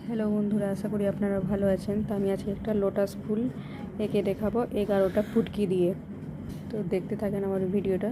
Hello বন্ধুরা, আশা করি আপনারা ভালো আছেন। তো আমি আজকে একটা লোটাস ফুল এঁকে দেখাবো 11টা ফুটকি দিয়ে। তো দেখতে থাকেন আমার ভিডিওটা।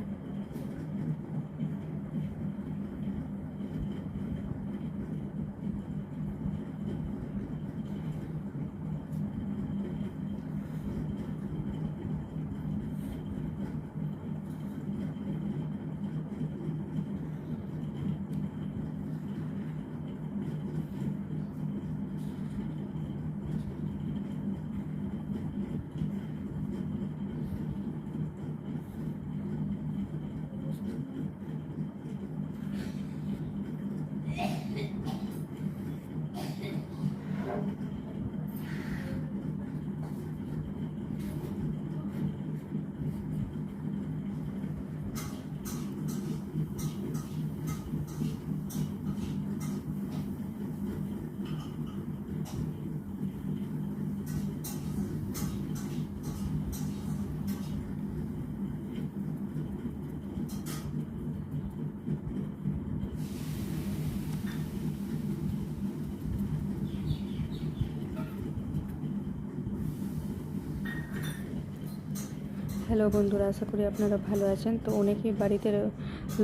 হ্যালো বন্ধুরা, আশা করি আপনারা ভালো আছেন। তো অনেকেই বাড়িতে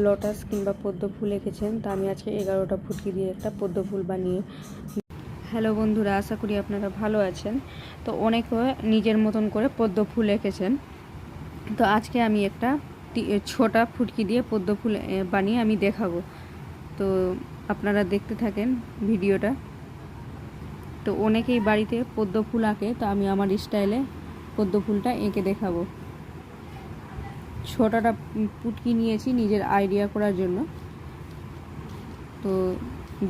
লোটাস কিংবা পদ্ম ফুল এঁকেছেন। তো আমি আজকে 11টা ফুটকি দিয়ে একটা পদ্ম ফুল বানিয়ে। হ্যালো বন্ধুরা, আশা করি আপনারা ভালো আছেন। তো অনেকে নিজের মতন করে পদ্ম ফুল এঁকেছেন। তো আজকে আমি একটা ছোটা ফুটকি দিয়ে পদ্ম ফুল বানিয়ে আমি দেখাবো। তো আপনারা দেখতে থাকেন ভিডিওটা। তো অনেকেই বাড়িতে পদ্ম ফুল আঁকে, তো আমি আমার স্টাইলে পদ্ম ফুলটা এঁকে দেখাবো। ছোটাটা পুটকি নিয়েছি নিজের আইডিয়া করার জন্য। তো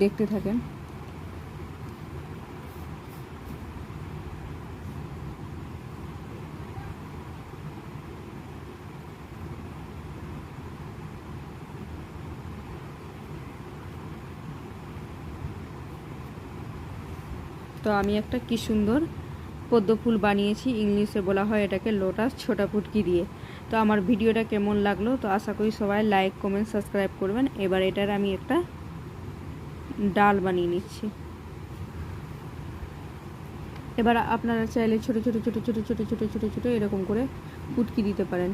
দেখতে থাকেন। তো আমি একটা কি সুন্দর পদ্ম ফুল বানিয়েছি। ইংলিশে বলা হয় এটাকে লোটাস ছোটা পুটকি দিয়ে। তো আমার ভিডিওটা কেমন লাগলো, তো আশা করি সবাই লাইক কমেন্ট সাবস্ক্রাইব করবেন। এবার এটার আমি একটা ডাল বানিয়ে নিচ্ছি। এবার আপনারা চাইলে ছোটো ছোটো ছোটো ছোটো ছোটো ছোটো ছোটো ছোটো এরকম করে পুটকি দিতে পারেন।